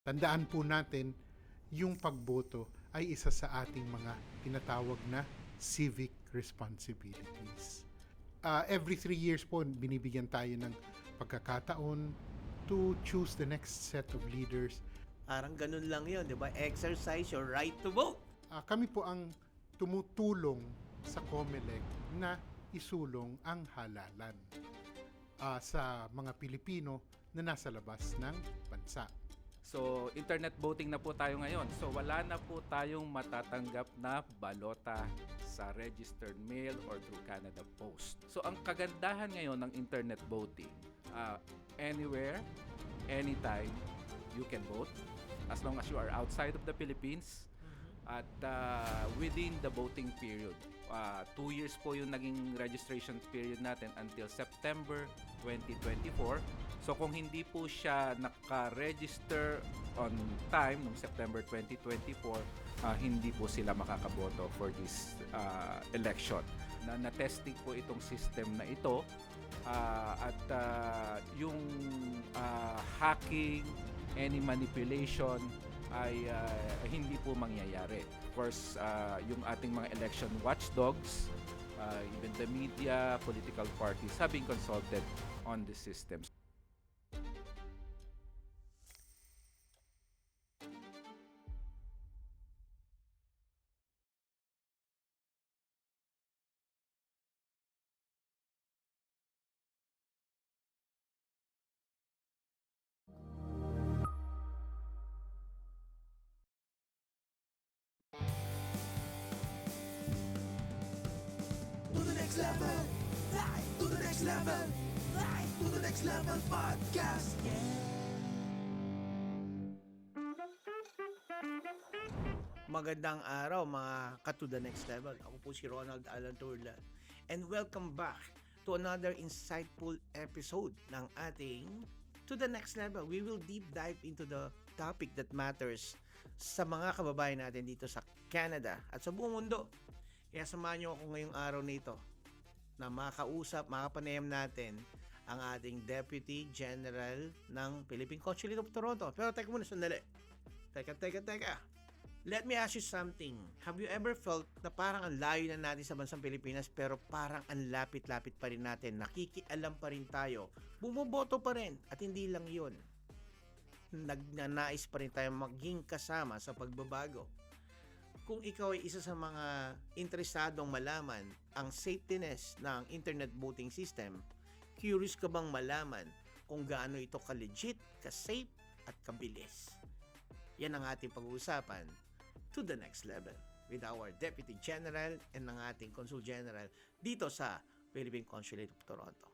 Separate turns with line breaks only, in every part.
Tandaan po natin, yung pagboto ay isa sa ating mga tinatawag na civic responsibilities. Every 3 years po, binibigyan tayo ng pagkakataon to choose the next set of leaders.
Parang ganun lang yun, di ba? Exercise your right to vote.
Kami po ang tumutulong sa COMELEC na isulong ang halalan sa mga Pilipino na nasa labas ng bansa.
So, internet voting na po tayo ngayon. So, wala na po tayong matatanggap na balota sa registered mail or through Canada Post. So, ang kagandahan ngayon ng internet voting, anywhere, anytime, you can vote as long as you are outside of the Philippines at within the voting period. 2 years po yung naging registration period natin until September 2024. So kung hindi po siya naka-register on time noong September 2024, hindi po sila makakaboto for this election. Na-testing po itong system na ito at yung hacking, any manipulation ay hindi po mangyayari. Of course, yung ating mga election watchdogs, even the media, political parties have been consulted on the systems.
To the next level, fly to the next level, fly to the next level podcast.
Magandang araw mga ka-to the next level. Ako po si Ronald Alan Turla. And welcome back to another insightful episode ng ating To the Next Level. We will deep dive into the topic that matters sa mga kababayan natin dito sa Canada at sa buong mundo. Kaya samahan niyo ako ngayong araw na ito na makausap, makapanayam natin ang ating Deputy General ng Philippine Consulate of Toronto. Pero teka muna, sandali. Teka. Let me ask you something. Have you ever felt na parang ang layo na natin sa bansang Pilipinas pero parang ang lapit-lapit pa rin natin, nakikialam pa rin tayo, bumoboto pa rin at hindi lang yun. Nagnanais pa rin tayo maging kasama sa pagbabago. Kung ikaw ay isa sa mga interesadong malaman ang safetyness ng internet voting system, curious ka bang malaman kung gaano ito ka-legit, ka-safe at kabilis? Yan ang ating pag-uusapan to the next level with our Deputy General and ng ating Consul General dito sa Philippine Consulate of Toronto.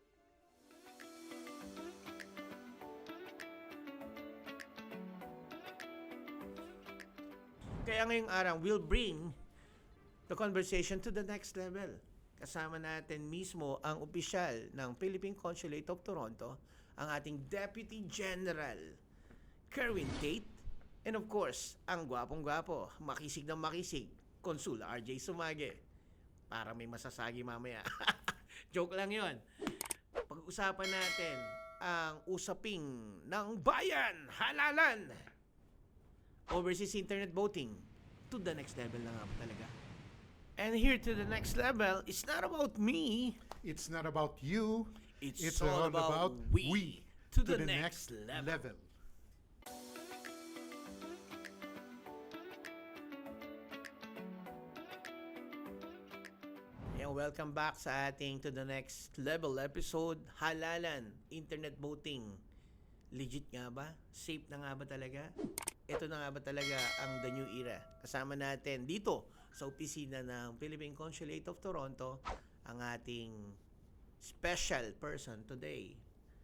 Kaya ngayong araw, we'll bring the conversation to the next level. Kasama natin mismo ang opisyal ng Philippine Consulate of Toronto, ang ating Deputy General, Kerwin Tate, and of course, ang gwapong-gwapo, makisig ng makisig, Consul RJ Sumage. Para may masasagi mamaya. Joke lang yon. Pag-usapan natin ang usaping ng bayan, halalan, overseas internet voting, to the next level na nga ba talaga. And here to the next level, it's not about me.
It's not about you.
It's all about we. To the next level. Welcome back sa ating To the Next Level episode, Halalan, Internet Voting. Legit nga ba? Safe na nga ba talaga? Ito na nga ba talaga ang the new era? Kasama natin dito sa opisina ng Philippine Consulate of Toronto ang ating special person today,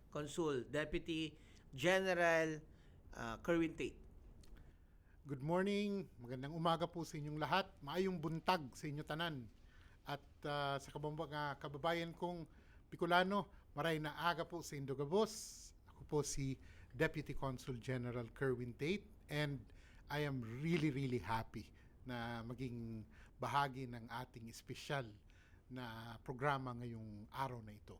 Consul Deputy General Kerwin Tate.
Good morning, magandang umaga po sa inyong lahat. Maayong buntag sa inyo tanan. At sa kababayan kong Bicolano, maray na aga po sa Indogabos. Ako po si Deputy Consul General Kerwin Tate and I am really happy na maging bahagi ng ating espesyal na programa ngayong araw na ito.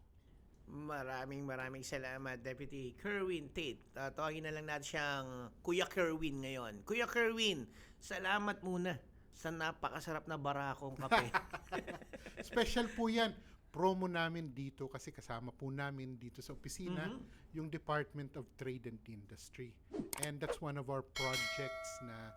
Maraming salamat, Deputy Kerwin Tate. Tawagin na lang natin siyang Kuya Kerwin ngayon. Kuya Kerwin, salamat muna sa napakasarap na barakong kape.
Special po yan. Promo namin dito kasi kasama po namin dito sa opisina yung Department of Trade and Industry. And that's one of our projects na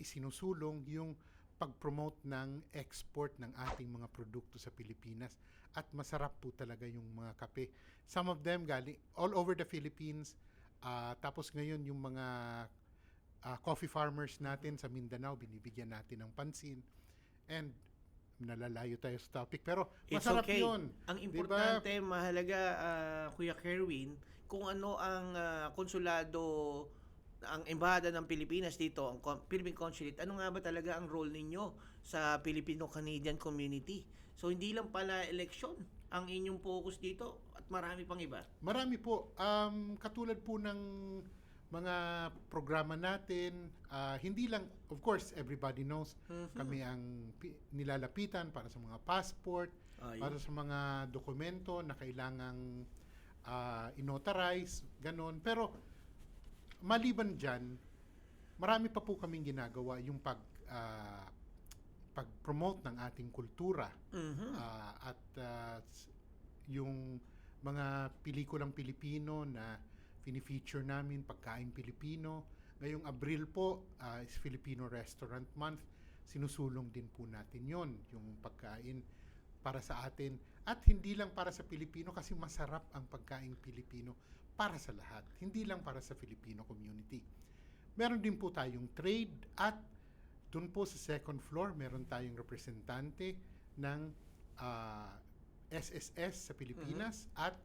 isinusulong yung pag-promote ng export ng ating mga produkto sa Pilipinas. At masarap po talaga yung mga kape. Some of them galing all over the Philippines. Tapos ngayon yung mga coffee farmers natin sa Mindanao, binibigyan natin ng pansin. And nalalayo tayo sa topic. Pero
It's
masarap
okay.
yun.
Ang
Diba?
importante, mahalaga, Kuya Kerwin, kung ano ang konsulado, ang embahada ng Pilipinas dito, ang Philippine Consulate, ano nga ba talaga ang role ninyo sa Filipino-Canadian community? So, hindi lang pala eleksyon ang inyong focus dito at marami pang iba.
Marami po. Katulad po ng mga programa natin, hindi lang, of course, everybody knows, kami ang nilalapitan para sa mga passport, para sa mga dokumento na kailangang inotarize, ganon. Pero, maliban dyan, marami pa po kaming ginagawa yung pag-promote ng ating kultura at yung mga pelikulang Pilipino na fini-feature namin, pagkain Pilipino. Ngayong Abril po is Filipino Restaurant Month. Sinusulong din po natin yon yung pagkain para sa atin. At hindi lang para sa Pilipino kasi masarap ang pagkain Pilipino para sa lahat. Hindi lang para sa Filipino community. Meron din po tayong trade at doon po sa second floor, meron tayong representante ng SSS sa Pilipinas at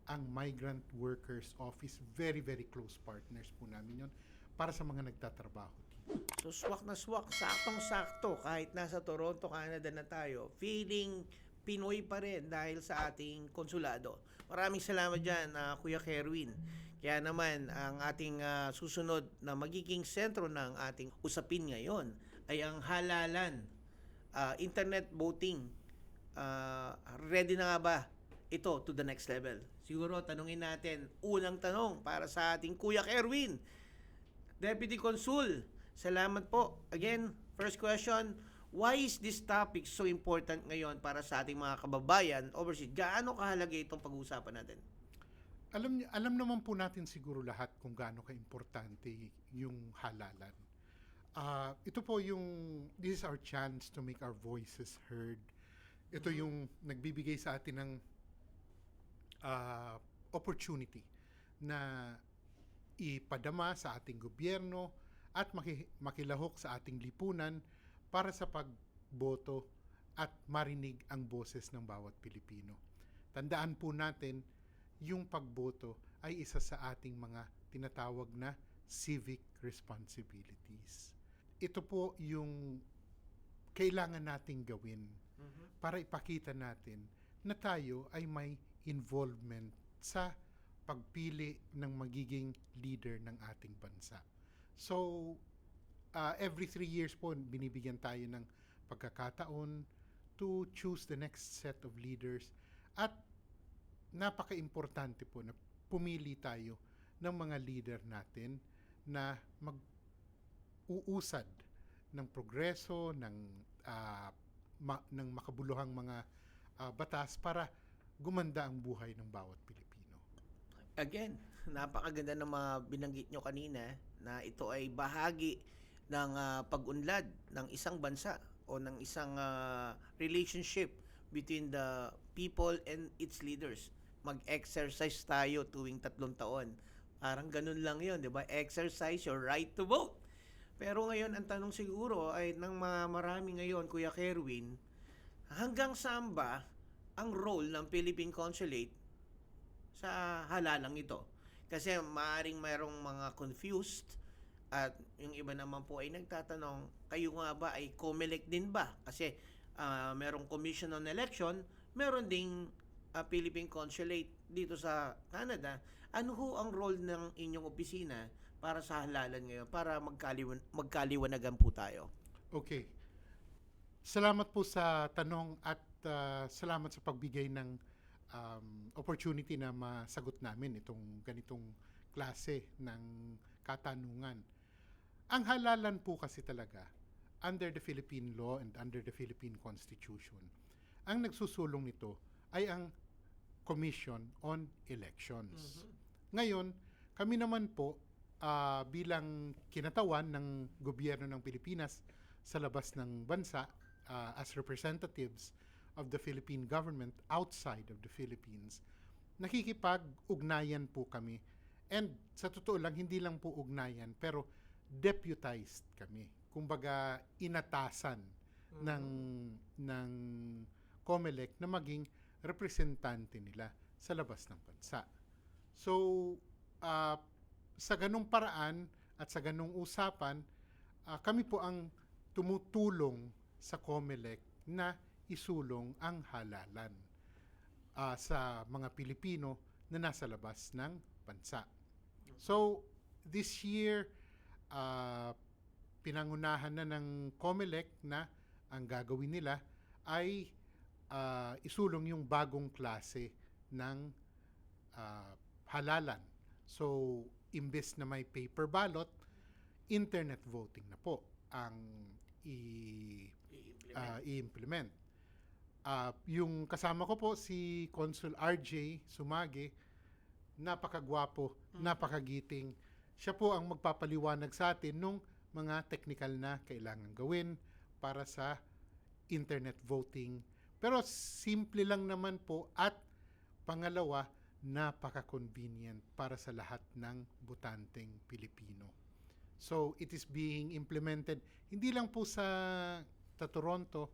ang Migrant Workers Office. Very, very close partners po namin yon para sa mga nagtatrabaho dito.
So, swak na swak, saktong-sakto, kahit nasa Toronto, Canada na tayo, feeling Pinoy pa rin dahil sa ating konsulado. Maraming salamat dyan, Kuya Kerwin. Kaya naman, ang ating susunod na magiging sentro ng ating usapin ngayon ay ang halalan, internet voting. Ready na nga ba ito to the next level? Siguro tanungin natin, unang tanong para sa ating Kuya Kerwin, Deputy Consul. Salamat po. Again, first question, why is this topic so important ngayon para sa ating mga kababayan overseas? Gaano kahalaga itong pag-uusapan natin?
Alam naman po natin siguro lahat kung gaano ka-importante yung halalan. Ito po this is our chance to make our voices heard. Ito yung nagbibigay sa atin ng opportunity na ipadama sa ating gobyerno at makilahok sa ating lipunan para sa pagboto at marinig ang boses ng bawat Pilipino. Tandaan po natin, yung pagboto ay isa sa ating mga tinatawag na civic responsibilities. Ito po yung kailangan nating gawin para ipakita natin na tayo ay may involvement sa pagpili ng magiging leader ng ating bansa. So, every 3 years po, binibigyan tayo ng pagkakataon to choose the next set of leaders at napaka-importante po na pumili tayo ng mga leader natin na mag-uusad ng progreso, ng makabuluhang mga batas para gumanda ang buhay ng bawat Pilipino.
Again, napakaganda ng mga binanggit nyo kanina na ito ay bahagi ng pag-unlad ng isang bansa o ng isang relationship between the people and its leaders. Mag-exercise tayo tuwing 3 taon. Parang ganun lang yun, di ba? Exercise your right to vote. Pero ngayon, ang tanong siguro ay ng marami ngayon, Kuya Kerwin, hanggang saan ba ang role ng Philippine Consulate sa halalang ito? Kasi maaaring mayroong mga confused at yung iba naman po ay nagtatanong, kayo nga ba ay COMELEC din ba? Kasi merong Commission on Election, meron ding Philippine Consulate dito sa Canada. Ano ho ang role ng inyong opisina para sa halalan ngayon, para magkaliwanagan po tayo?
Okay. Salamat po sa tanong at salamat sa pagbigay ng opportunity na masagot namin itong ganitong klase ng katanungan. Ang halalan po kasi talaga, under the Philippine law and under the Philippine Constitution, ang nagsusulong nito ay ang Commission on Elections. Ngayon, kami naman po bilang kinatawan ng gobyerno ng Pilipinas sa labas ng bansa as representatives of the Philippine government outside of the Philippines, nakikipag-ugnayan po kami. And sa totoo lang, hindi lang po ugnayan, pero deputized kami. Kumbaga, inatasan ng COMELEC na maging representante nila sa labas ng bansa. So, sa ganung paraan at sa ganung usapan, kami po ang tumutulong sa COMELEC na isulong ang halalan sa mga Pilipino na nasa labas ng bansa. So, this year, pinangunahan na ng COMELEC na ang gagawin nila ay isulong yung bagong klase ng halalan. So, imbes na may paper ballot, internet voting na po ang i-implement. Yung kasama ko po si Consul RJ Sumage, napakagwapo, napakagiting. Siya po ang magpapaliwanag sa atin nung mga technical na kailangan gawin para sa internet voting. Pero simple lang naman po at pangalawa, napaka-convenient para sa lahat ng botanteng Pilipino. So, it is being implemented hindi lang po sa Toronto,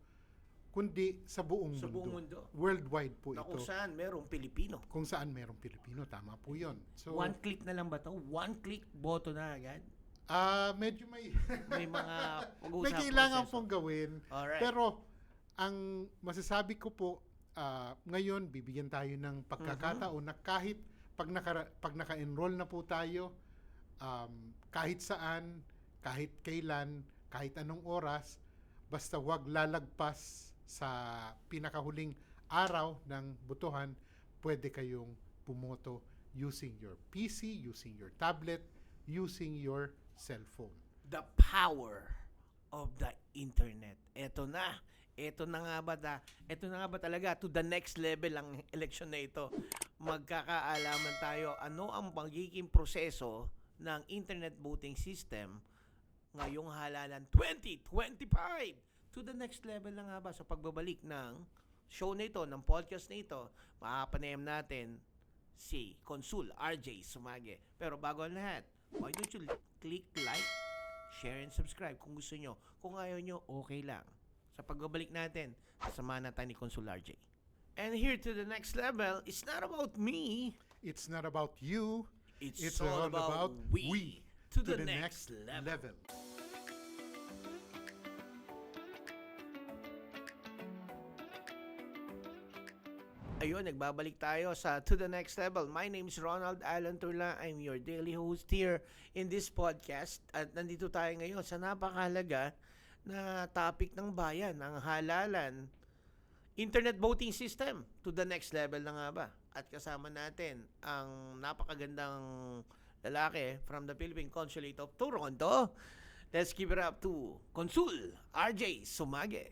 kundi sa buong mundo. Worldwide po
Na
ito.
kung saan merong Pilipino.
Kung saan merong Pilipino, tama po yun. So,
One click na lang ba to? One click, boto na agad?
medyo may
May mga pag-uusap
may kailangan
proseso.
pong gawin.
Alright.
Pero ang masasabi ko po, ngayon bibigyan tayo ng pagkakataon na kahit pag naka-enroll na po tayo, kahit saan, kahit kailan, kahit anong oras, basta wag lalagpas sa pinakahuling araw ng botohan, pwede kayong pumoto using your PC, using your tablet, using your cellphone.
The power of the internet. Ito na. Ito na nga ba talaga to the next level ang election na ito. Magkakaalaman tayo ano ang magiging proseso ng internet voting system ngayong halalan 2025. To the next level na nga ba sa pagbabalik ng show na ito, ng podcast na ito, makapanayam natin si Consul RJ Sumage. Pero bago ang lahat, why don't you click like, share, and subscribe kung gusto nyo. Kung ayaw nyo, okay lang. Sa pagbabalik natin, kasama natin ni Consul RJ. And here to the next level, it's not about me.
It's not about you.
It's all about we. To the next level. Ayun, nagbabalik tayo sa To the Next Level. My name is Ronald Alan Turla. I'm your daily host here in this podcast. At nandito tayo ngayon sa napakahalaga na topic ng bayan, ang halalan, internet voting system. To the next level na nga ba? At kasama natin ang napakagandang lalaki from the Philippine Consulate of Toronto. Let's give it up to Consul RJ Sumage.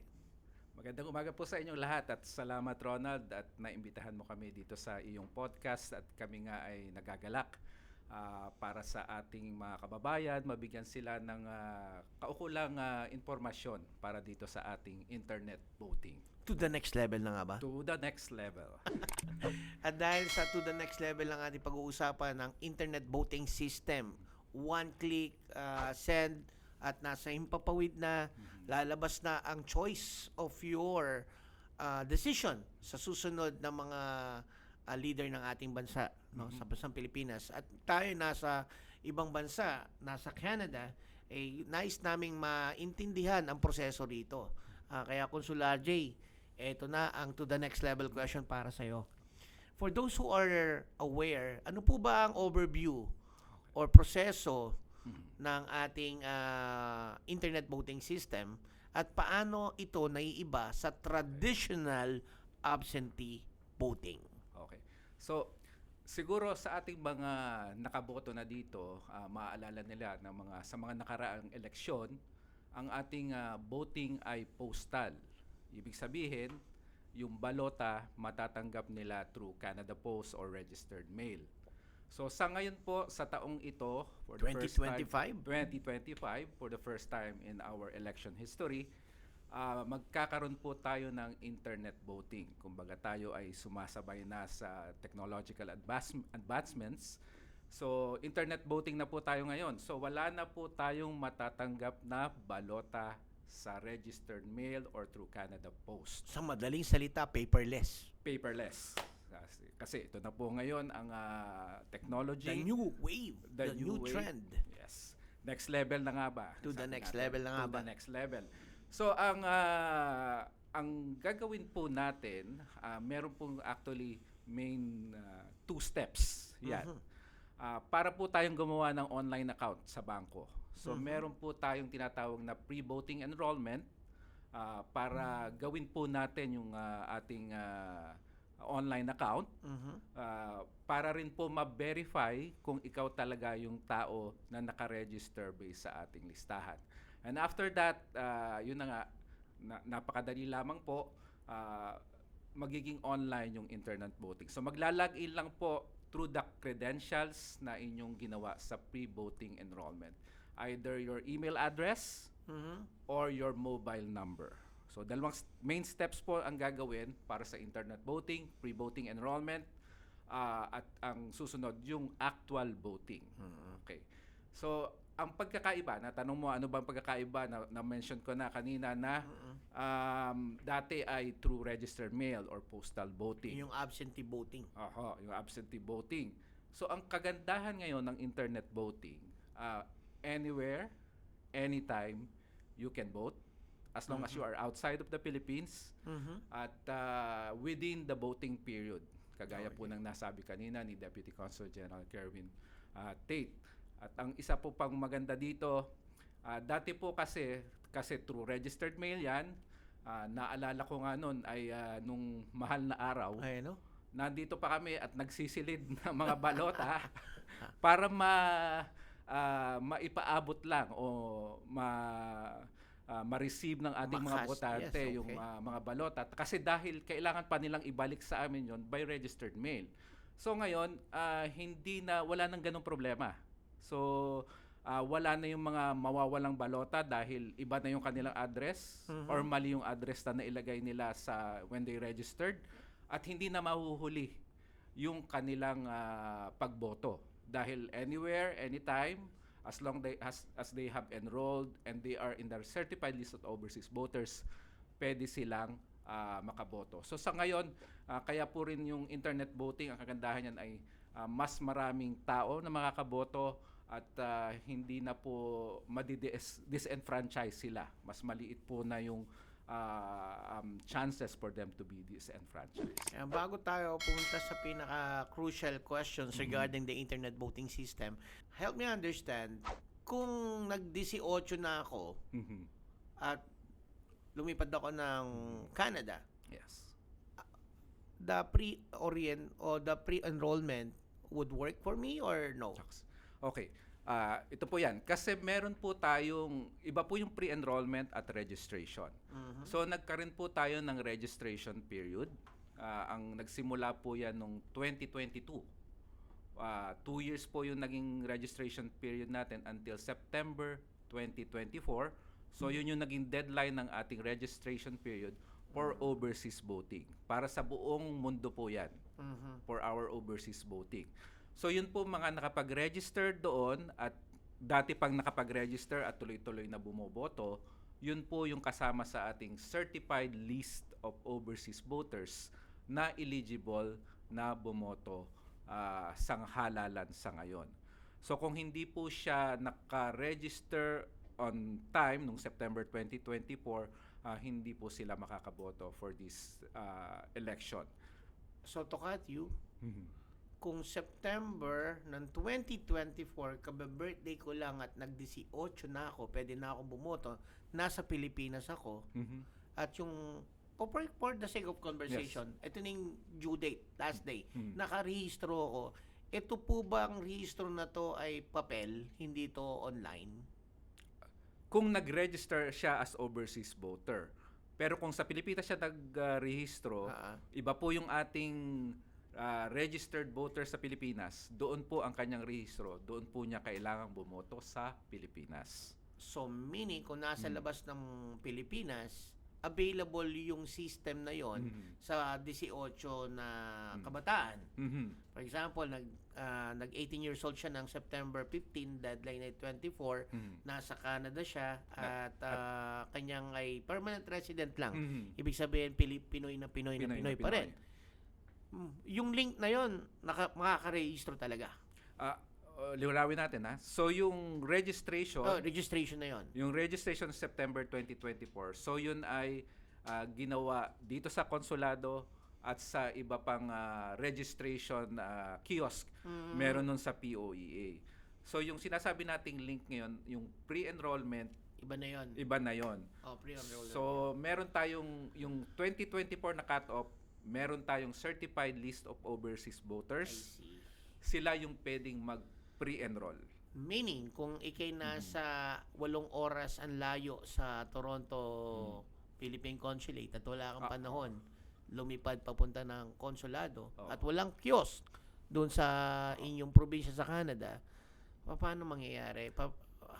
Magandang umaga po sa inyong lahat at salamat Ronald at naimbitahan mo kami dito sa iyong podcast at kami nga ay nagagalak para sa ating mga kababayan, mabigyan sila ng kaukulang informasyon para dito sa ating internet voting.
To the next level na nga ba?
To the next level.
At dahil sa to the next level lang ating pag-uusapan ng internet voting system, one click, send, at nasa himpapawid na, lalabas na ang choice of your decision sa susunod na mga leader ng ating bansa, no, sa bansang Pilipinas. At tayo nasa ibang bansa, nasa Canada, nais naming maintindihan ang proseso rito. Kaya Consul RJ, eto na ang to the next level question para sa'yo. For those who are aware, ano po ba ang overview or proseso ng ating internet voting system at paano ito naiiba sa traditional absentee voting?
So, siguro sa ating mga nakaboto na dito, maaalala nila na sa mga nakaraang eleksyon, ang ating voting ay postal. Ibig sabihin, yung balota matatanggap nila through Canada Post or registered mail. So sa ngayon po sa taong ito, for the first time, 2025, for the first time in our election history, magkakaroon po tayo ng internet voting. Kumbaga tayo ay sumasabay na sa technological advancements. So internet voting na po tayo ngayon. So wala na po tayong matatanggap na balota sa registered mail or through Canada Post.
Sa madaling salita, paperless.
Paperless. Kasi ito na po ngayon ang technology.
The new wave, the new
wave.
trend.
Yes. Next level na nga ba?
To the
Sabi
next
natin,
level na nga
to
ba?
the next level. So ang gagawin po natin, meron pong actually main 2 steps. Yan. Para po tayong gumawa ng online account sa bangko. So meron po tayong tinatawag na pre-voting enrollment para gawin po natin yung ating online account para rin po ma-verify kung ikaw talaga yung tao na nakaregister based sa ating listahan. And after that, yun na nga, napakadali lamang po, magiging online yung internet voting. So maglalagin lang po through the credentials na inyong ginawa sa pre-voting enrollment. Either your email address or your mobile number. So dalawang main steps po ang gagawin para sa internet voting, pre-voting enrollment, at ang susunod yung actual voting. Okay. So ang pagkakaiba, natanong mo ano bang pagkakaiba na mention ko na kanina na dati ay through registered mail or postal voting.
Yung absentee voting.
Yung absentee voting. So ang kagandahan ngayon ng internet voting, anywhere, anytime, you can vote as long as you are outside of the Philippines at within the voting period. Kagaya po ng nasabi kanina ni Deputy Consul General Kerwin Tate. At ang isa po pang maganda dito, dati po kasi through registered mail yan, naalala ko nga nun ay nung mahal na araw,
Ay, no?
nandito pa kami at nagsisilid ng mga balota para maipaabot lang o ma-receive ng ating mga
Makas,
botante
yes, okay.
yung mga balota. Kasi dahil kailangan pa nilang ibalik sa amin yon by registered mail. So ngayon, wala nang ganong problema. So wala na yung mga mawawalang balota dahil iba na yung kanilang address or mali yung address na nailagay nila when they registered at hindi na mahuhuli yung kanilang pagboto dahil anywhere, anytime, as long as they have enrolled and they are in the certified list of overseas voters, pwede silang makaboto. So sa ngayon, kaya po rin yung internet voting, ang kagandahan niyan ay mas maraming tao na makakaboto at hindi na po disenfranchise sila. Mas maliit po na yung chances for them to be disenfranchised.
Bago tayo pumunta sa pinaka-crucial questions regarding the internet voting system, help me understand, kung nag-18 na ako at lumipad ako ng Canada,
Yes.
the pre-enrollment would work for me or no?
Okay. Ito po yan. Kasi meron po tayong, iba po yung pre-enrollment at registration. So nagkaroon po tayo ng registration period. Ang nagsimula po yan nung 2022. 2 years po yung naging registration period natin until September 2024. So yun yung naging deadline ng ating registration period for overseas voting. Para sa buong mundo po yan. For our overseas voting. So yun po mga nakapag-register doon at dati pang nakapag-register at tuloy-tuloy na bumoboto, yun po yung kasama sa ating certified list of overseas voters na eligible na bumoto sa halalan sa ngayon. So kung hindi po siya naka-register on time nung September 2024, hindi po sila makakaboto for this election.
So to cut you, kung September ng 2024, kabe-birthday ko lang at nag-18 na ako, pwede na akong bumoto, nasa Pilipinas ako, at yung for the sake of conversation, ito na yung due date, last day. Nakarehistro ako. Ito po bang rehistro na to ay papel, hindi to online?
Kung nag-register siya as overseas voter. Pero kung sa Pilipinas siya nag-rehistro, iba po yung ating registered voter sa Pilipinas. Doon po ang kanyang rehistro. Doon po niya kailangang bumoto sa Pilipinas.
So, meaning, kung nasa labas ng Pilipinas, available yung system na yon sa 18 na kabataan. For example, nag 18 years old siya ng September 15, deadline ay 24, nasa Canada siya at kanyang ay permanent resident lang. Ibig sabihin Pinoy na Pinoy pa rin. Yung link na yon makaka-register talaga.
Liwanawin natin ha. So yung registration,
Registration na yon.
yung registration September 2024. So yun ay ginawa dito sa konsulado at sa iba pang registration kiosk. Meron nun sa POEA. So yung sinasabi nating link ngayon, yung pre-enrollment,
Iba na yon.
iba na yon.
Pre-enrollment.
So meron tayong yung 2024 na cut-off, meron tayong certified list of overseas
I
voters.
see.
Sila yung pwedeng mag-pre-enroll.
Meaning, kung ikay nasa 8 oras ang layo sa Toronto Philippine Consulate at wala kang panahon, lumipad papunta ng konsulado at walang kiosk doon sa inyong probinsya sa Canada, paano mangyayari?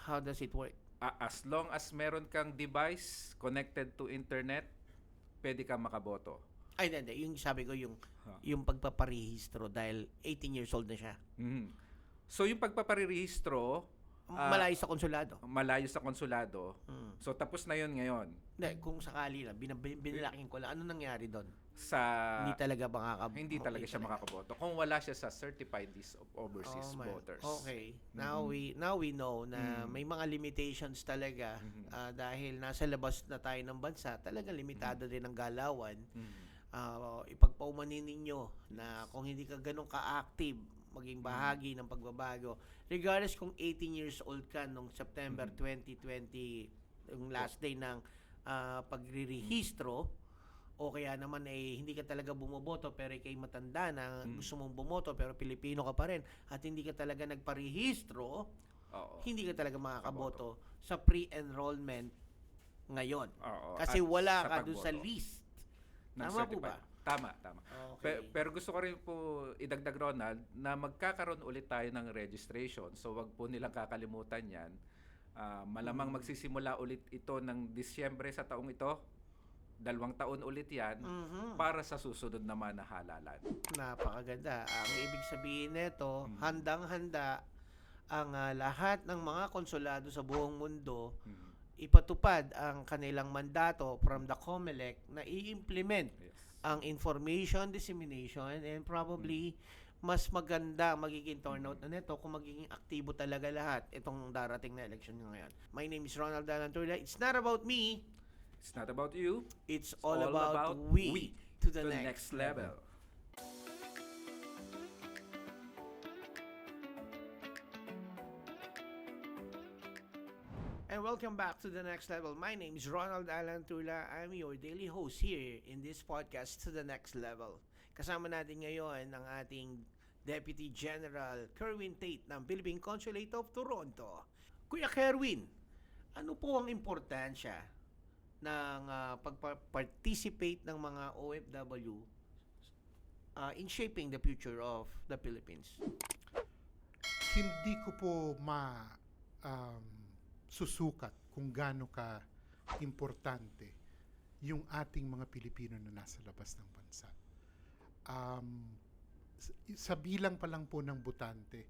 How does it work?
As long as meron kang device connected to internet, pwede kang makaboto.
Ay, hindi. Yung sabi ko, yung pagpaparehistro dahil 18 years old na siya.
So yung pagpaparehistro,
Malayo sa konsulado.
malayo sa konsulado. So tapos na yun ngayon.
Hindi, kung sakali lang, binilaking ko lang, ano nangyari doon?
Sa
Hindi talaga
hindi talaga siya makakaboto kung wala siya sa certified list of overseas voters.
Okay. Now we know na may mga limitations talaga dahil nasa labas na tayo ng bansa, talaga limitado din ang galawan. Ipagpaumanin ninyo na kung hindi ka ganun ka-active, maging bahagi ng pagbabago. Regardless kung 18 years old ka nung September 2020, yung last day ng pagrerehistro, o kaya naman hindi ka talaga bumoboto pero ikay matanda na gusto mong bumoto pero Pilipino ka pa rin at hindi ka talaga nagparehistro, hindi ka talaga makakaboto sa pre-enrollment ngayon. Kasi
At
wala
sa
ka doon sa
pagboto
list.
ng
Tama po
certified.
ba?
Tama.
Okay.
Pero gusto ko rin po idagdag, Ronald, na magkakaroon ulit tayo ng registration. So wag po nilang kakalimutan yan. Malamang magsisimula ulit ito ng Disyembre sa taong ito. 2 taon ulit yan para sa susunod naman na halalan.
Napakaganda. Ang ibig sabihin nito, handang-handa ang lahat ng mga konsulado sa buong mundo ipatupad ang kanilang mandato from the COMELEC na i-implement ang information dissemination and probably mas maganda magiging turnout na nito kung magiging aktibo talaga lahat itong darating na election ngayon. My name is Ronald Dalanturla. It's not about me.
It's not about you.
It's all about we to the next
level.
And welcome back to the next level. My name is Ronald Alan Tula. I'm your daily host here in this podcast to the next level. Kasama natin ngayon ang ating Deputy General Kerwin Tate ng Philippine Consulate of Toronto. Kuya Kerwin, ano po ang importansya ng pag-participate ng mga OFW in shaping the future of the Philippines?
Hindi ko po susukat kung gaano ka importante yung ating mga Pilipino na nasa labas ng bansa. Sa bilang pa lang po ng botante,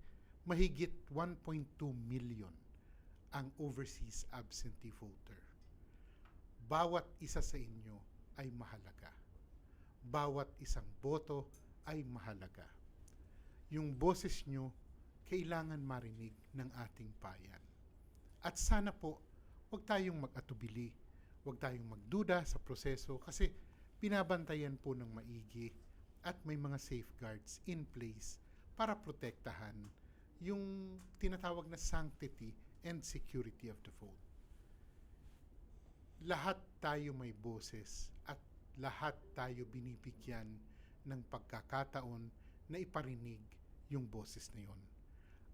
mahigit 1.2 million ang overseas absentee voter. Bawat isa sa inyo ay mahalaga. Bawat isang boto ay mahalaga. Yung boses nyo kailangan marinig ng ating bayan. At sana po, huwag tayong mag-atubili, huwag tayong magduda sa proseso kasi binabantayan po ng maigi at may mga safeguards in place para protektahan yung tinatawag na sanctity and security of the vote. Lahat tayo may boses at lahat tayo binibigyan ng pagkakataon na iparinig yung boses na yon.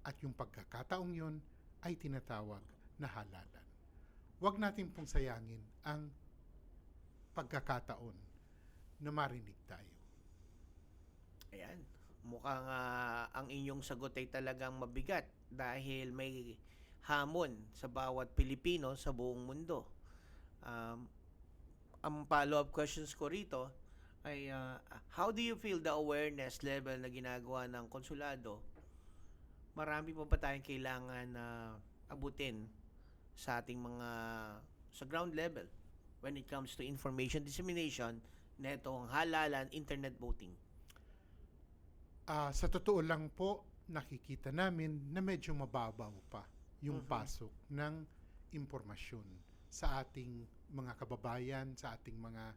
At yung pagkakataong yon ay tinatawag na halalan. Huwag natin pong sayangin ang pagkakataon na marinig tayo.
Ayan. Mukhang ang inyong sagot ay talagang mabigat dahil may hamon sa bawat Pilipino sa buong mundo. Ang follow-up questions ko rito ay how do you feel the awareness level na ginagawa ng konsulado? Marami pa ba tayong kailangan na abutin sa ating mga sa ground level when it comes to information dissemination netong halalan internet voting?
Sa totoo lang po, nakikita namin na medyo mababaw pa yung pasok ng impormasyon sa ating mga kababayan, sa ating mga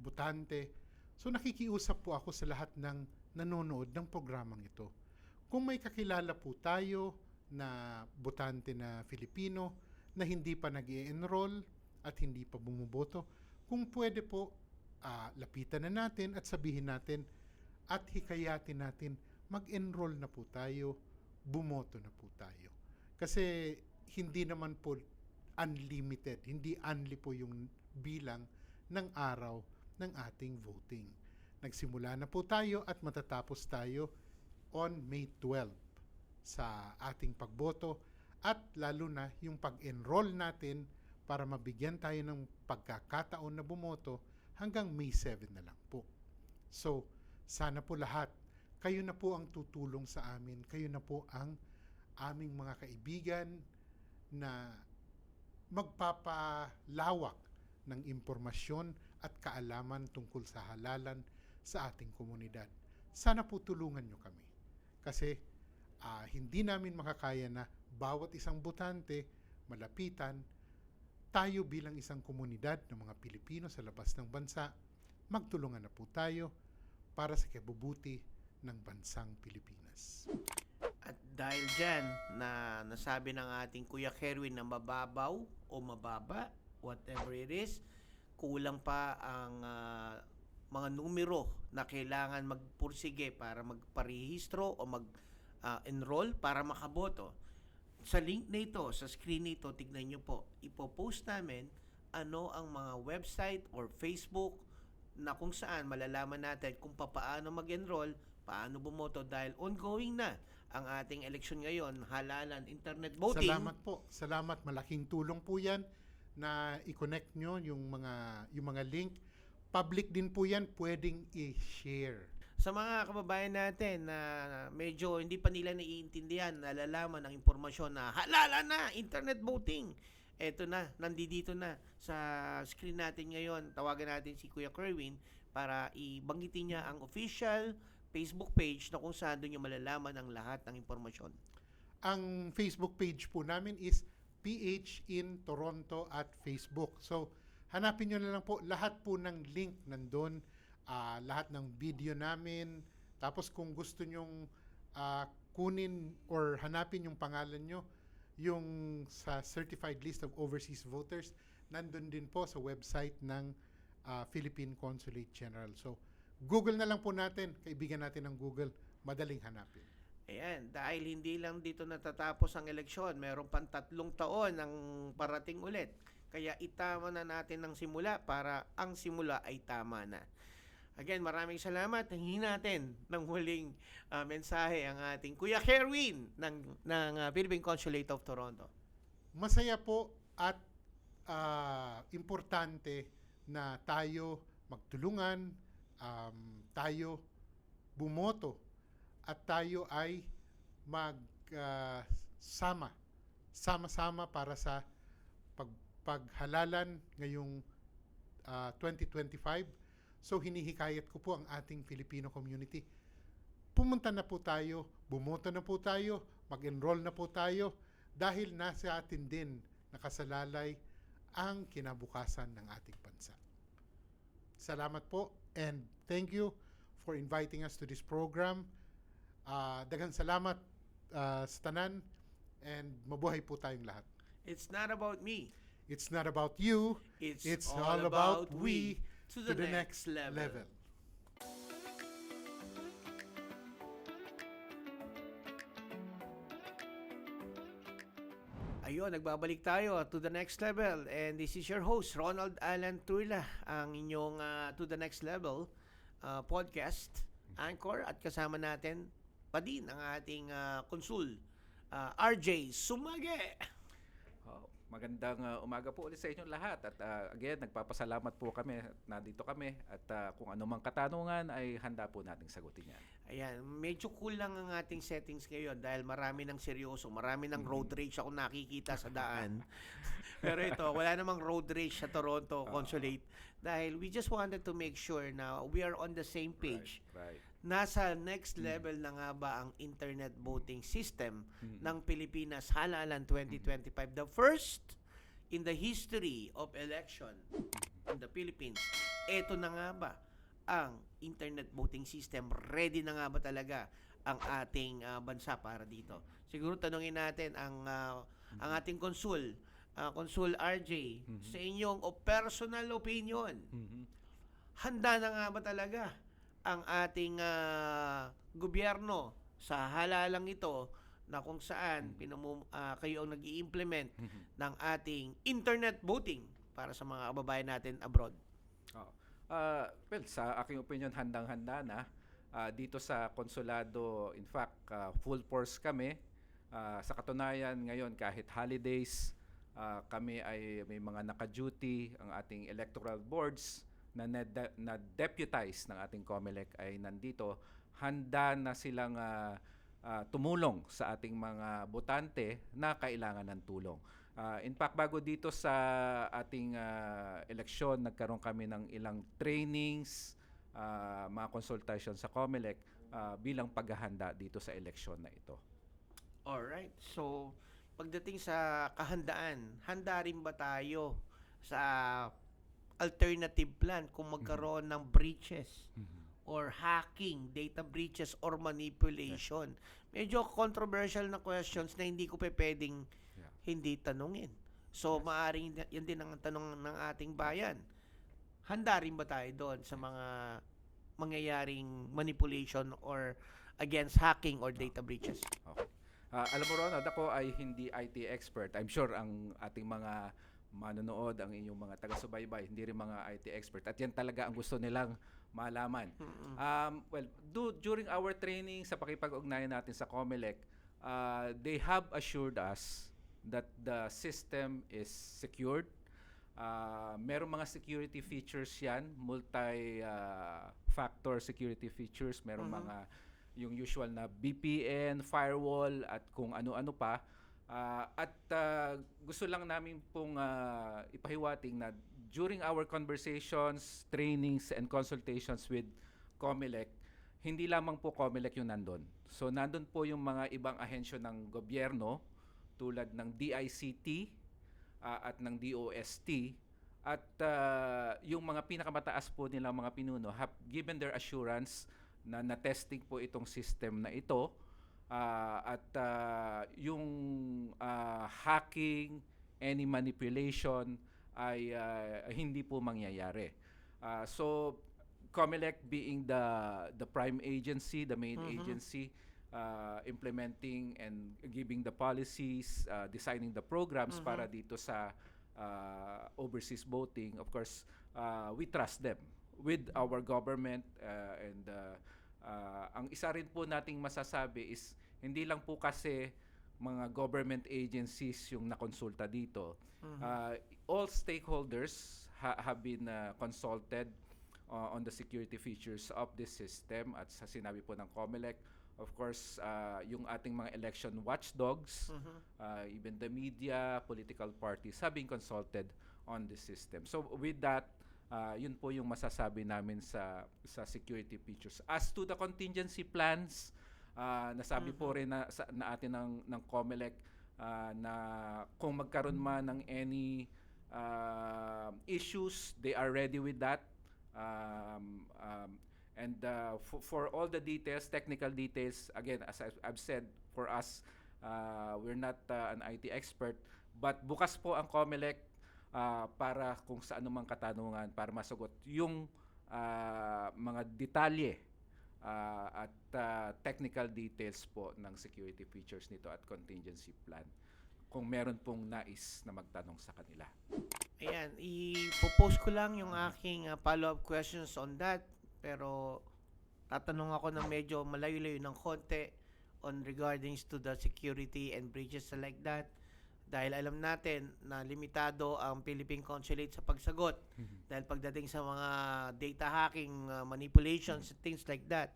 botante. So nakikiusap po ako sa lahat ng nanonood ng programang ito. Kung may kakilala po tayo na botante na Filipino na hindi pa nag-i-enroll at hindi pa bumuboto, kung pwede po, lapitan na natin at sabihin natin at hikayatin natin, mag-enroll na po tayo, bumoto na po tayo. Kasi hindi naman po unlimited, hindi unli po yung bilang ng araw ng ating voting. Nagsimula na po tayo at matatapos tayo on May 12 sa ating pagboto at lalo na yung pag-enroll natin para mabigyan tayo ng pagkakataon na bumoto hanggang May 7 na lang po. So, sana po lahat, kayo na po ang tutulong sa amin, kayo na po ang aming mga kaibigan na magpapalawak ng impormasyon at kaalaman tungkol sa halalan sa ating komunidad. Sana po tulungan nyo kami. Kasi hindi namin makakaya na bawat isang botante, malapitan, tayo bilang isang komunidad ng mga Pilipino sa labas ng bansa, magtulungan na po tayo para sa kabubuti ng bansang Pilipinas.
At dahil dyan na nasabi ng ating Kuya Kerwin na mababaw o mababa, whatever it is, kulang pa ang mga numero na kailangan magpursige para magparehistro o mag-enroll para makaboto. Sa link na ito, sa screen nito, tignan nyo po, ipopost namin ano ang mga website or Facebook na kung saan malalaman natin kung paano mag-enroll, paano bumoto dahil ongoing na ang ating eleksyon ngayon, halalan internet voting.
Salamat po. Salamat. Malaking tulong po 'yan na i-connect nyo yung mga link. Public din po 'yan, pwedeng i-share.
Sa mga kababayan natin na medyo hindi pa nila naiintindihan, nalalaman ang impormasyon na halalan na internet voting. Eto na, nandito na sa screen natin ngayon. Tawagan natin si Kuya Kerwin para ibanggitin niya ang official Facebook page na kung saan doon niyo malalaman ang lahat ng impormasyon.
Ang Facebook page po namin is PH in Toronto at Facebook. So, hanapin nyo na lang po. Lahat po ng link nandun. Lahat ng video namin. Tapos kung gusto nyong kunin or hanapin yung pangalan nyo, yung sa certified list of overseas voters, nandun din po sa website ng Philippine Consulate General. So, Google na lang po natin, kaibigan natin ng Google, madaling hanapin.
Ayan, dahil hindi lang dito natatapos ang eleksyon, meron pang 3 taon ang parating ulit. Kaya itama na natin ng simula para ang simula ay tama na. Again, maraming salamat. Hingin natin ng huling mensahe ang ating Kuya Kerwin ng Philippine Consulate of Toronto.
Masaya po at importante na tayo magtulungan, tayo bumoto at tayo ay sama-sama para sa paghalalan ngayong 2025. So hinihikayat ko po ang ating Filipino community. Pumunta na po tayo, bumoto na po tayo, mag-enroll na po tayo dahil nasa atin din nakasalalay ang kinabukasan ng ating bansa. Salamat po and thank you for inviting us to this program. Daghang salamat sa tanan and mabuhay po tayong lahat.
It's not about me.
It's not about you.
It's
It's
all
all
about
about we.
to the next level. Ayun, nagbabalik tayo to the next level. And this is your host, Ronald Alan Turla, ang inyong To the Next Level podcast, anchor, at kasama natin pa din ang ating konsul, RJ Sumage.
Oh, magandang umaga po ulit sa inyong lahat at again nagpapasalamat po kami na dito kami at kung anumang katanungan ay handa po nating sagutin yan.
Ayan, medyo cool lang ang ating settings ngayon dahil marami ng seryoso, marami ng road rage ako nakikita sa daan. Pero ito, wala namang road rage sa Toronto Consulate dahil we just wanted to make sure na we are on the same page.
Right.
Nasa next level na nga ba ang internet voting system ng Pilipinas halalan 2025? The first in the history of election in the Philippines. Ito na nga ba ang internet voting system? Ready na nga ba talaga ang ating bansa para dito? Siguro tanungin natin ang ating konsul, Konsul RJ, sa inyong personal opinion. Handa na nga ba talaga ang ating gobyerno sa halalang ito na kung saan kayo ang nag-i-implement ng ating internet voting para sa mga kababayan natin abroad?
Well, sa aking opinion, handang-handa na. Dito sa konsulado, in fact, full force kami. Sa katunayan, ngayon, kahit holidays, kami ay may mga naka-duty, ang ating electoral boards na deputize ng ating COMELEC ay nandito. Handa na silang tumulong sa ating mga botante na kailangan ng tulong. In fact, bago dito sa ating eleksyon, nagkaroon kami ng ilang trainings, mga consultation sa COMELEC bilang paghahanda dito sa eleksyon na ito.
Alright. So, pagdating sa kahandaan, handa rin ba tayo sa alternative plan kung magkaroon ng breaches or hacking, data breaches or manipulation? Medyo controversial na questions na hindi ko pwedeng hindi tanungin. So, maaring yan din ang tanong ng ating bayan. Handa rin ba tayo doon sa mga mangyayaring manipulation or against hacking or data breaches?
Okay. Alam mo, Ronald, ako ay hindi IT expert. I'm sure ang ating mga manonood, ang inyong mga taga-subaybay, hindi rin mga IT expert. At yan talaga ang gusto nilang malaman. Well, during our training sa pakipag-ugnayan natin sa COMELEC, they have assured us that the system is secured. Merong mga security features yan, multi-factor security features. Merong mga yung usual na VPN, firewall, at kung ano-ano pa. Gusto lang namin pong ipahiwating na during our conversations, trainings, and consultations with COMELEC, hindi lamang po COMELEC yung nandun. So, nandun po yung mga ibang ahensyo ng gobyerno tulad ng DICT at ng DOST. At yung mga pinakamataas po nilang mga pinuno have given their assurance na na-testing po itong system na ito. Yung hacking, any manipulation ay hindi po mangyayari. So COMELEC being the prime agency, the main agency implementing and giving the policies, designing the programs para dito sa overseas voting, of course, we trust them with our government and ang isa rin po nating masasabi is hindi lang po kasi mga government agencies yung nakonsulta dito. All stakeholders have been consulted on the security features of this system at sa sinabi po ng COMELEC, of course, yung ating mga election watchdogs, even the media, political parties have been consulted on this system. So with that, yun po yung masasabi namin sa security features. As to the contingency plans, nasabi po rin na atin ng COMELEC na kung magkaroon man ng any issues, they are ready with that. For all the details, technical details, again, as I've said, for us, we're not an IT expert, but bukas po ang COMELEC para kung sa anumang katanungan para masagot yung mga detalye at technical details po ng security features nito at contingency plan kung meron pong nais na magtanong sa kanila.
Ayan, i-post ko lang yung aking follow-up questions on that. Pero tatanong ako ng medyo malayo-layo ng konti on regarding to the security and breaches like that. Dahil alam natin na limitado ang Philippine Consulate sa pagsagot. Dahil pagdating sa mga data hacking, manipulations, things like that,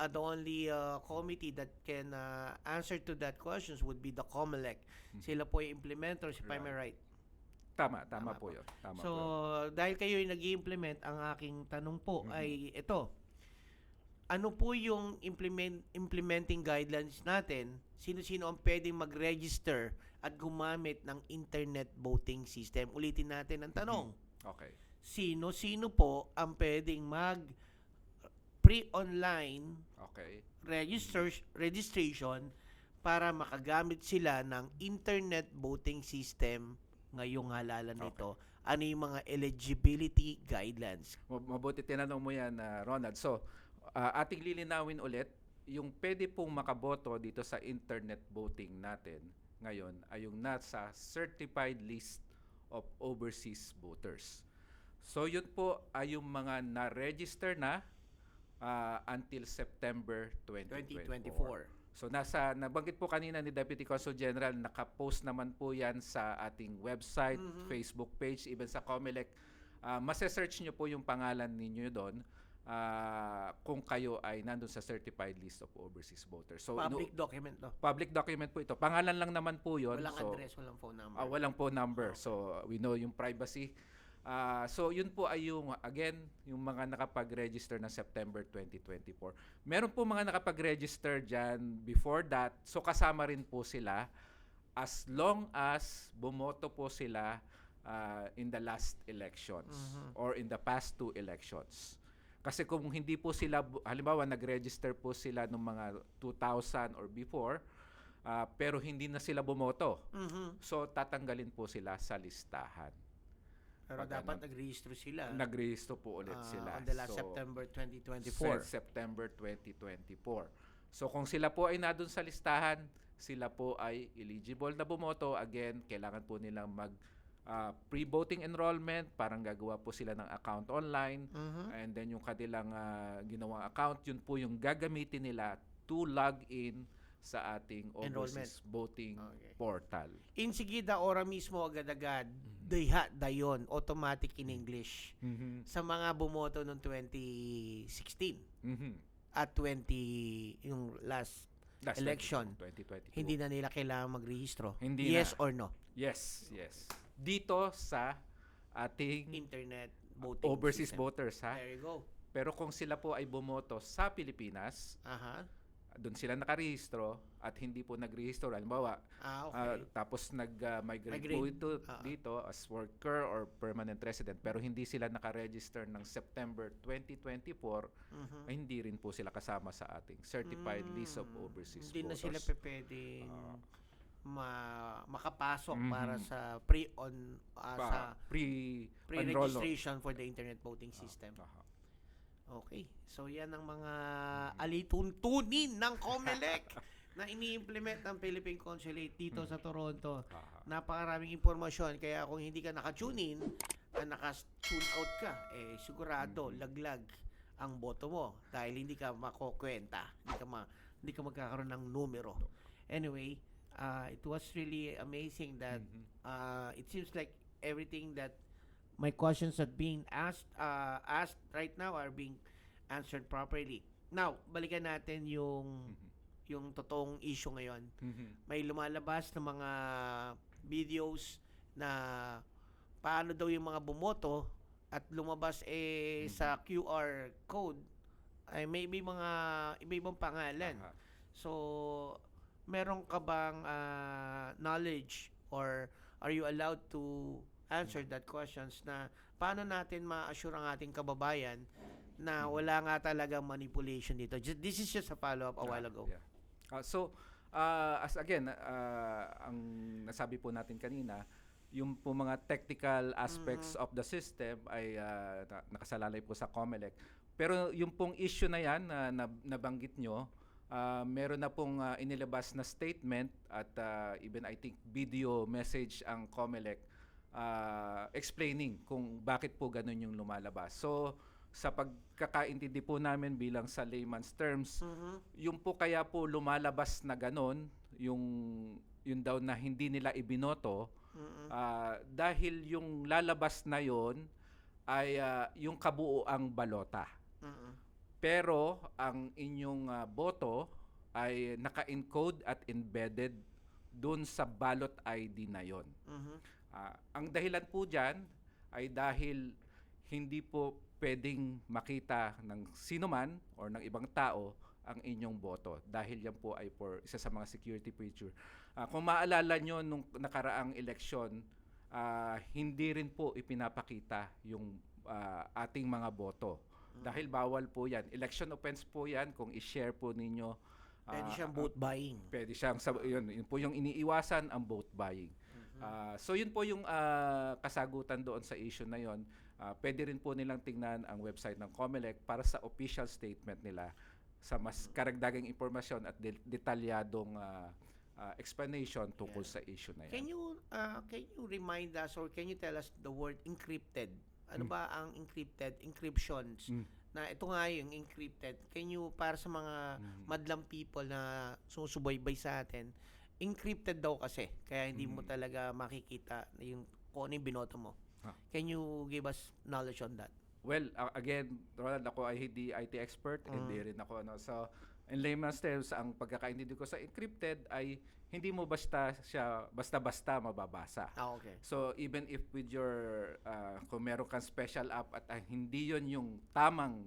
the only committee that can answer to that questions would be the COMELEC. Sila po yung implementers, if I'm right.
Tama
Tama
po
po.
yun. Tama
So,
po yun.
dahil kayo yung nag-i-implement, ang aking tanong po ay ito. Ano po yung implementing guidelines natin? Sino-sino ang pwedeng mag-register at gumamit ng internet voting system? Ulitin natin ang tanong.
Okay.
Sino-sino po ang pwedeng pre-online
Okay.
registration para makagamit sila ng internet voting system ngayong halalan nito? Ano yung mga eligibility guidelines?
Mabuti tinanong mo yan, Ronald. So, ating lilinawin ulit, yung pwede pong makaboto dito sa internet voting natin ngayon ay yung nasa certified list of overseas voters. So, yun po ay yung mga na-register na until September 2024. So nabanggit po kanina ni Deputy Consul General, naka-post naman po yan sa ating website, Facebook page, even sa COMELEC. Mase-search nyo po yung pangalan ninyo doon kung kayo ay nandun sa certified list of overseas voters. So
Public document, no?
public document po ito. Pangalan lang naman po yun.
Walang
So,
address, walang phone number.
walang po number. So we know yung privacy. So yun po ay yung, again, yung mga nakapag-register ng September 2024. Meron po mga nakapag-register dyan before that. So kasama rin po sila as long as bumoto po sila in the last elections or in the past 2 elections. Kasi kung hindi po sila, halimbawa nag-register po sila noong mga 2000 or before, pero hindi na sila bumoto. So tatanggalin po sila sa listahan.
Pero dapat nag-register sila.
Nag-register po ulit sila.
On the last
So,
September 2024.
September 2024. So kung sila po ay nadun sa listahan, sila po ay eligible na bumoto. Again, kailangan po nilang mag pre-voting enrollment, parang gagawa po sila ng account online. And then yung kanilang ginawang account, yun po yung gagamitin nila to log in sa ating overseas voting portal.
Insigida ora mismo agad-agad, diha dayon, automatic in English. Sa mga bumoto noong 2016 at 20 yung last election,
2022.
hindi na nila kailangan magrehistro.
Hindi
Yes
na.
or no?
Yes. Dito sa ating
Internet voting
overseas
system.
voters, ha?
There you go.
Pero kung sila po ay bumoto sa Pilipinas, doon sila nakarehistro at hindi po nagrehistro, halimbawa,
Okay.
tapos nag-migrate po
Migrate.
ito dito as worker or permanent resident, pero hindi sila nakaregister ng September 2024, ay hindi rin po sila kasama sa ating certified list of overseas
Hindi na
voters.
sila pwedeng makapasok para
Mhm.
sa sa
Pre-enroll.
pre-registration for the internet voting system.
Aha.
Okay. So yan ang mga alituntunin ng COMELEC na ini-implement ng Philippine Consulate dito sa Toronto.
Aha.
Napakaraming impormasyon, kaya kung hindi ka naka-tune in, naka-tune out ka, sigurado laglag ang boto mo dahil hindi ka makokwenta, hindi ka magkakaroon ng numero. Anyway, it was really amazing that it seems like everything that my questions that being asked right now are being answered properly. Now, balikan natin yung totoong issue ngayon. May lumalabas na mga videos na paano daw yung mga bumoto at lumabas sa QR code ay may iba-ibang pangalan.
Aha.
So, meron ka bang knowledge or are you allowed to answer that questions na paano natin ma-assure ang ating kababayan na wala nga talagang manipulation dito? This is just a follow-up a while ago.
Yeah. As again, ang nasabi po natin kanina, yung po mga technical aspects of the system ay nakasalalay po sa COMELEC. Pero yung pong issue na yan na nabanggit nyo, meron na pong inilabas na statement at even I think video message ang COMELEC explaining kung bakit po ganun yung lumalabas. So sa pagkakaintindi po namin bilang sa layman's terms, yung po kaya po lumalabas na ganun, yung daw na hindi nila ibinoto, dahil yung lalabas na yon ay yung kabuuang balota. Pero ang inyong boto ay naka-encode at embedded dun sa ballot ID na yon. Ang dahilan po dyan ay dahil hindi po pwedeng makita ng sino man or ng ibang tao ang inyong boto dahil yan po ay for isa sa mga security feature. Kung maalala nyo nung nakaraang eleksyon, hindi rin po ipinapakita yung ating mga boto. Dahil bawal po yan. Election offense po yan kung i-share po ninyo.
Pwede siyang vote buying.
Pwede siyang, yun po yung iniiwasan, ang vote buying. So yun po yung kasagutan doon sa issue na yon. Pwede rin po nilang tingnan ang website ng COMELEC para sa official statement nila sa mas karagdagang impormasyon at detalyadong explanation tungkol sa issue na yan.
Can you remind us or can you tell us the word encrypted? Ano ba ang encrypted? Encryptions. Na ito nga yung encrypted. Can you, para sa mga madlang people na sumusubaybay sa atin, encrypted daw kasi. Kaya hindi mo talaga makikita yung kung ano yung binoto mo. Can you give us knowledge on that?
Well, again, Ronald, ako ay hindi IT expert, hindi rin ako so in layman's terms, ang pagkakaintindi ko sa encrypted ay hindi mo basta-basta mababasa.
Okay.
So even if with your kung meron kang special app at hindi yon yung tamang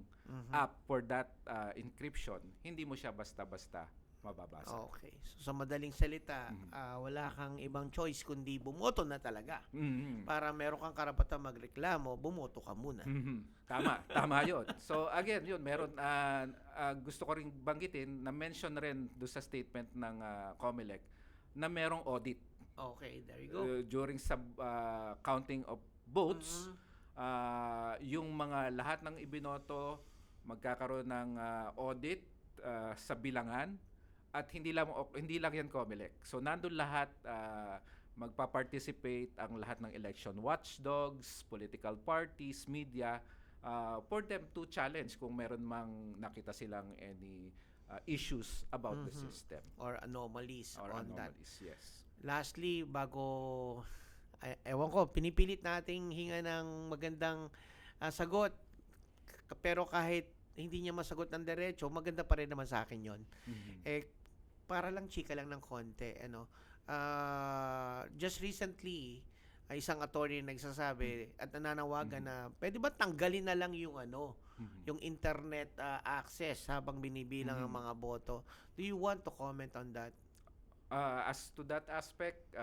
app for that encryption, hindi mo siya basta-basta mababasa.
Okay. So sa madaling salita, wala kang ibang choice kundi bumoto na talaga. Para meron kang karapatan magreklamo, bumoto ka muna.
Tama yun. So again, yun, meron, gusto ko rin banggitin, na mention rin doon sa statement ng COMELEC na merong audit.
Okay, there you go.
During sa counting of votes, yung mga lahat ng ibinoto, magkakaroon ng audit sa bilangan. At hindi lang yan COMELEC. So nandun lahat, magpa-participate ang lahat ng election watchdogs, political parties, media, for them to challenge kung meron mang nakita silang any issues about the system.
Or anomalies on that.
Yes.
Lastly, bago, ewan ko, pinipilit nating hinga ng magandang sagot. Pero kahit hindi niya masagot ng diretso, maganda pa rin naman sa akin yon. Para lang chika lang ng konti, just recently, isang attorney nagsasabi at nananawagan na pwede ba tanggalin na lang yung yung internet access habang binibilang ang mga boto. Do you want to comment on that?
As to that aspect,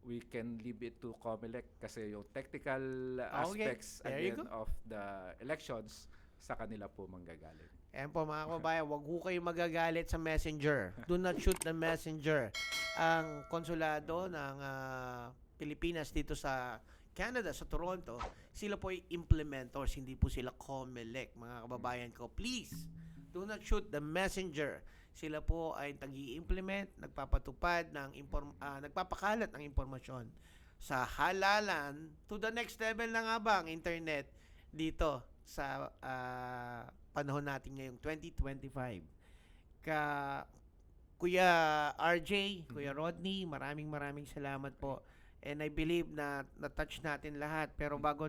we can leave it to COMELEC kasi yung technical aspects again of the elections sa kanila po manggagaling.
Ayan po mga kababayan, wag ho kayo magagalit sa messenger. Do not shoot the messenger. Ang konsulado ng Pilipinas dito sa Canada, sa Toronto, sila po ay implementors, hindi po sila COMELEC. Mga kababayan ko, please, do not shoot the messenger. Sila po ay nag-i-implement, nagpapatupad, nagpapakalat ng impormasyon sa halalan to the next level na nga ba ang internet dito sa panahon natin ngayong 2025. Kuya RJ, Kuya Rodney, maraming salamat po. And I believe na na-touch natin lahat. Pero bago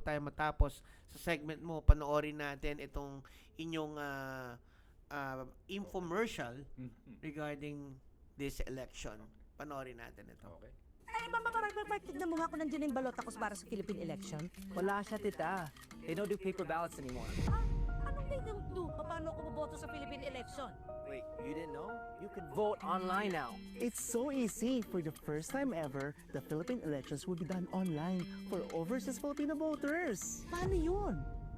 tayo matapos sa segment mo, panoorin natin itong inyong infomercial regarding this election. Panoorin natin ito.
Okay.
Ay, Mama Marag, tignan mo nga kung nandiyan yung balota ko para sa Philippine election.
Wala siya, tita. They don't do paper ballots anymore.
Anong they don't do? Paano ako boboto sa Philippine election?
Wait, you didn't know? You can vote online now.
It's so easy. For the first time ever, the Philippine elections will be done online for overseas Filipino voters.
Paano yun?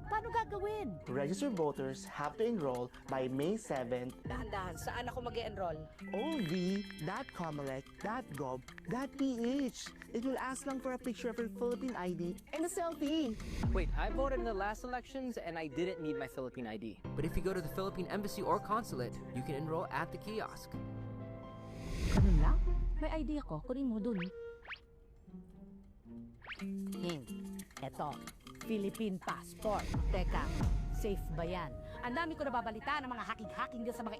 Paano gagawin?
Registered voters have to enroll by May 7th.
Dahan-dahan, saan ako mag-enroll?
ov.comelec.gov.ph. It will ask lang for a picture of your Philippine ID and a selfie.
Wait, I voted in the last elections and I didn't need my Philippine ID. But if you go to the Philippine Embassy or Consulate, you can enroll at the kiosk.
Ganun lang? May ID ako, kunin mo dun. Eto, Philippine passport. Teka, safe ba yan? Ang dami ko nababalita ng mga hacking-hacking dyan sa mga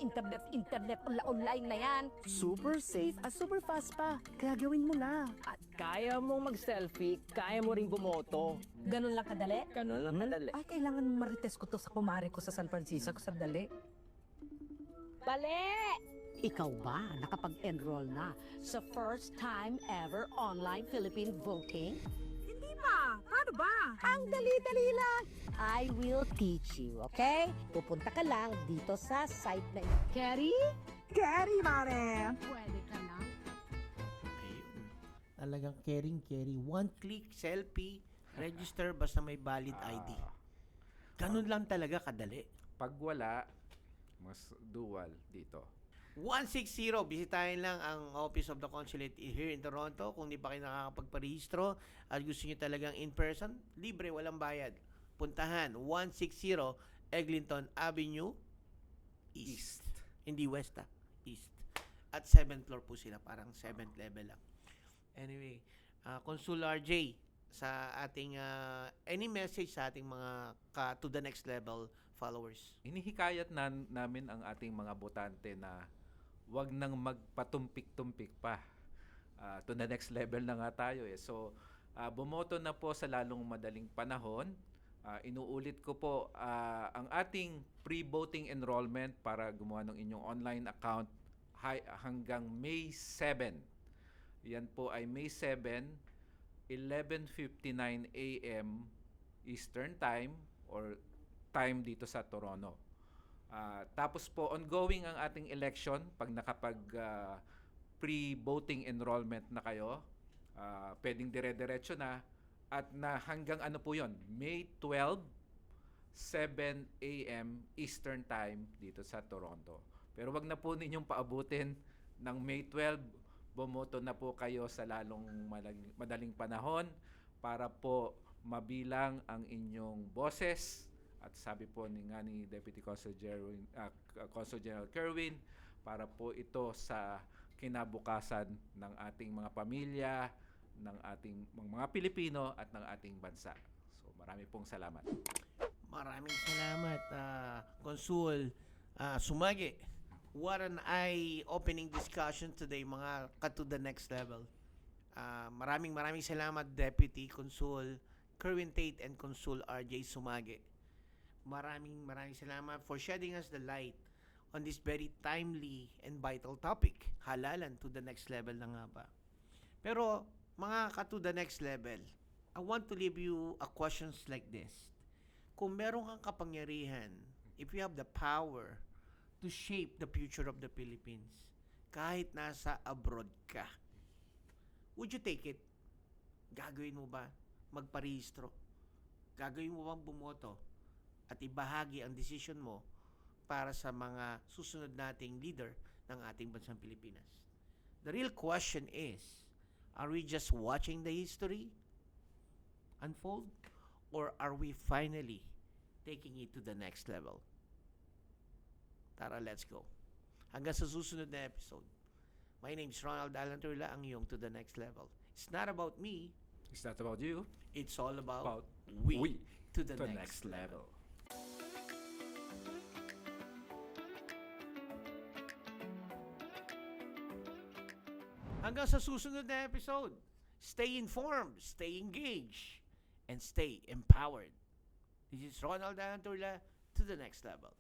internet online na yan.
Super safe at super fast pa. Kaya gawin mo na.
At kaya mong mag-selfie, kaya mo ring bumoto.
Ganun lang kadali?
Ganun lang madali.
Ay, kailangan marites ko to sa kumare ko sa San Francisco. Sandali. Bale! Ikaw ba nakapag-enroll na sa first time ever online Philippine voting? Hindi pa. Paano ba? Ang dali-dali lang. I will teach you, okay? Pupunta ka lang dito sa site na ito. Carrie? Carrie, mare! Pwede ka na.
Ayun. Talagang caring. One click, selfie, register basta may valid ID. Ganun lang talaga kadali.
Pag wala, mas dual dito.
160, bisitahin lang ang Office of the Consulate here in Toronto. Kung di pa kayo nakakapagparehistro at gusto nyo talagang in-person, libre, walang bayad. Puntahan, 160 Eglinton Avenue East. Hindi West, East. At 7th floor po sila, parang 7th level lang. Anyway, Consul RJ, sa ating, any message sa ating mga to the next level followers?
Inihikayat namin ang ating mga botante na wag nang magpatumpik-tumpik pa. To the next level na nga tayo eh. So, bumoto na po sa lalong madaling panahon. Inuulit ko po, ang ating pre-voting enrollment para gumawa ng inyong online account hanggang May 7. Yan po ay May 7, 11:59 a.m. Eastern Time or time dito sa Toronto. Tapos po, ongoing ang ating election pag nakapag pre-voting enrollment na kayo. Pwedeng dire-diretso na at na hanggang ano po yon, May 12, 7 a.m. Eastern Time dito sa Toronto. Pero wag na po ninyong paabutin ng May 12, bumoto na po kayo sa lalong madaling panahon para po mabilang ang inyong boses. At sabi po ni Deputy Consul General Kerwin, para po ito sa kinabukasan ng ating mga pamilya, ng ating mga Pilipino at ng ating bansa. So marami pong salamat.
Maraming salamat, Consul Sumagi. What an eye-opening discussion today, mga to the next level. Maraming salamat, Deputy Consul Kerwin Tate and Consul RJ Sumagi. Maraming salamat for shedding us the light on this very timely and vital topic. Halalan to the next level na nga ba. Pero, mga to the next level, I want to leave you a questions like this. Kung meron kang kapangyarihan, if you have the power to shape the future of the Philippines, kahit nasa abroad ka, would you take it? Gagawin mo ba magparehistro? Gagawin mo bang bumoto? At ibahagi ang decision mo para sa mga susunod nating leader ng ating bansang Pilipinas. The real question is, are we just watching the history unfold? Or are we finally taking it to the next level? Tara, let's go. Hanggang sa susunod na episode. My name is Ronald Alanturla, ang iyong to the next level. It's not about me.
It's not about you.
It's all about,
About
we to the
to
next level. Hanggang sa susunod na episode, stay informed, stay engaged, and stay empowered. This is Ronald Alanturla, to the next level.